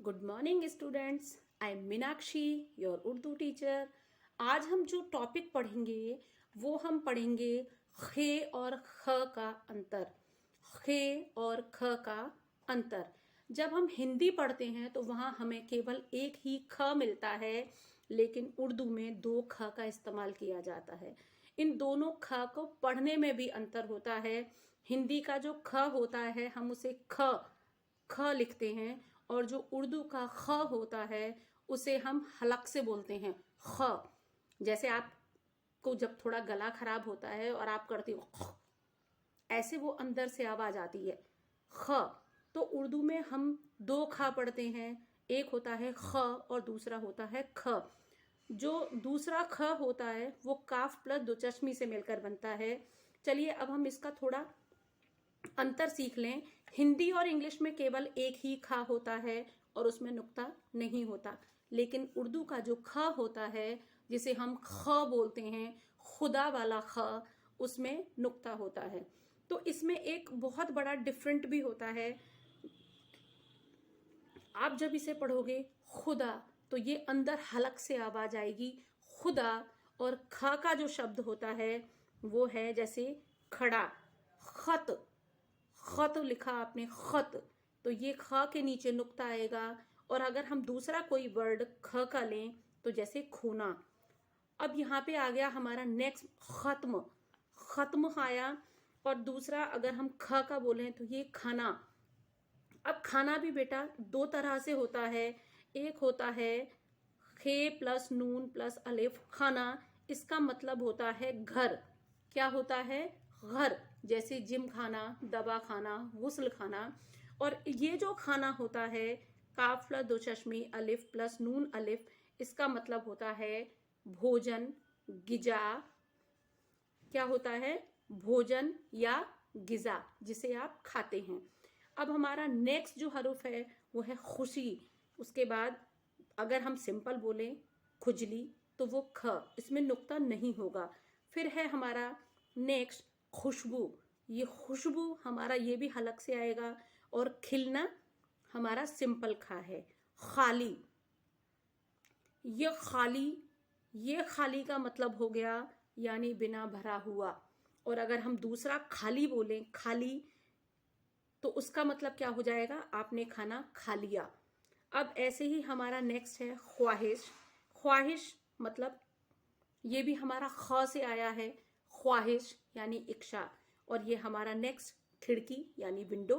Good morning students, I am Meenakshi, your Urdu teacher. आज हम जो टॉपिक पढ़ेंगे वो हम पढ़ेंगे खे और ख का अंतर। खे और ख का अंतर। जब हम हिंदी पढ़ते हैं तो वहाँ हमें केवल एक ही ख मिलता है, लेकिन उर्दू में दो ख का इस्तेमाल किया जाता है। इन दोनों ख को पढ़ने में भी अंतर होता है। हिंदी का जो ख होता है हम उसे ख लिखते हैं, और जो उर्दू का ख होता है उसे हम हलक से बोलते हैं ख। जैसे आपको जब थोड़ा गला खराब होता है और आप करते हो ख, ऐसे वो अंदर से आवाज आती है ख। तो उर्दू में हम दो ख पढ़ते हैं, एक होता है ख और दूसरा होता है ख। जो दूसरा ख होता है वो काफ प्लस दो चश्मी से मिलकर बनता है। चलिए अब हम इसका थोड़ा अंतर सीख लें। हिंदी और इंग्लिश में केवल एक ही खा होता है और उसमें नुक्ता नहीं होता, लेकिन उर्दू का जो ख होता है जिसे हम ख बोलते हैं, खुदा वाला ख, उसमें नुक्ता होता है। तो इसमें एक बहुत बड़ा डिफरेंट भी होता है। आप जब इसे पढ़ोगे खुदा तो ये अंदर हलक से आवाज आएगी खुदा, और ख का जो शब्द होता है वो है जैसे खड़ा, खत। खत लिखा आपने खत, तो ये ख के नीचे नुक्ता आएगा। और अगर हम दूसरा कोई वर्ड ख का लें तो जैसे खूना। अब यहाँ पे आ गया हमारा नेक्स्ट खत्म। खत्म आया। और दूसरा अगर हम ख का बोलें तो ये खाना। अब खाना भी बेटा दो तरह से होता है। एक होता है खे प्लस नून प्लस अलिफ खाना, इसका मतलब होता है घर। क्या होता है? घर। जैसे जिम खाना, दवा खाना, गुस्ल खाना। और ये जो खाना होता है काफ प्लस दो चश्मी अलिफ प्लस नून अलिफ, इसका मतलब होता है भोजन, गिजा। क्या होता है? भोजन या गिजा, जिसे आप खाते हैं। अब हमारा नेक्स्ट जो हरूफ है वो है खुशी। उसके बाद अगर हम सिंपल बोलें खुजली तो वो ख, इसमें नुक्ता नहीं होगा। फिर है हमारा नेक्स्ट खुशबू। ये खुशबू हमारा ये भी हलक से आएगा। और खिलना हमारा सिंपल खा है। खाली, ये खाली का मतलब हो गया यानी बिना भरा हुआ। और अगर हम दूसरा खाली बोलें खाली तो उसका मतलब क्या हो जाएगा? आपने खाना खा लिया। अब ऐसे ही हमारा नेक्स्ट है ख्वाहिश। ख्वाहिश मतलब ये भी हमारा ख से आया है, ख्वाहिश यानी इच्छा। और ये हमारा नेक्स्ट खिड़की यानी विंडो।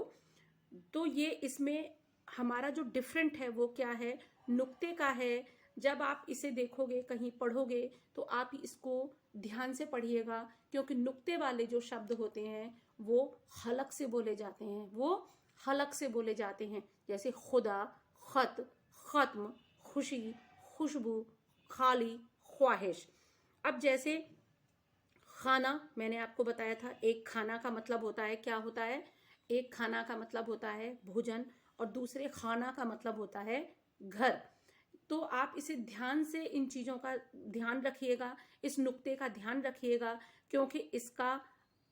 तो ये इसमें हमारा जो डिफरेंट है वो क्या है? नुक्ते का है। जब आप इसे देखोगे कहीं पढ़ोगे तो आप इसको ध्यान से पढ़िएगा, क्योंकि नुक्ते वाले जो शब्द होते हैं वो हलक से बोले जाते हैं, वो हलक से बोले जाते हैं। जैसे खुदा, खत, खत्म, खुशी, खुशबू, खाली, ख्वाहिश। अब जैसे खाना मैंने आपको बताया था, एक खाना का मतलब होता है, क्या होता है? एक खाना का मतलब होता है भोजन, और दूसरे खाना का मतलब होता है घर। तो आप इसे ध्यान से इन चीज़ों का ध्यान रखिएगा, इस नुक्ते का ध्यान रखिएगा, क्योंकि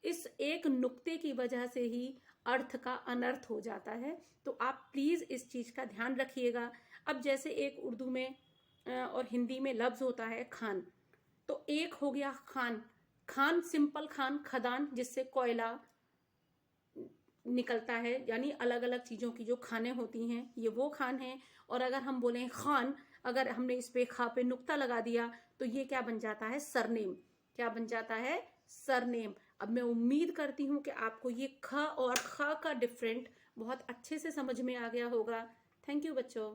इस एक नुक्ते की वजह से ही अर्थ का अनर्थ हो जाता है। तो आप प्लीज़ इस चीज़ का ध्यान रखिएगा। अब जैसे एक उर्दू में और हिंदी में लफ्ज़ होता है खान, तो एक हो गया खान। खान सिंपल खान, खदान, जिससे कोयला निकलता है, यानी अलग अलग चीज़ों की जो खाने होती हैं ये वो खान है। और अगर हम बोलें खान, अगर हमने इस पे खा पे नुक्ता लगा दिया तो ये क्या बन जाता है? सरनेम। क्या बन जाता है? सरनेम। अब मैं उम्मीद करती हूँ कि आपको ये ख और ख का डिफरेंट बहुत अच्छे से समझ में आ गया होगा। थैंक यू बच्चों।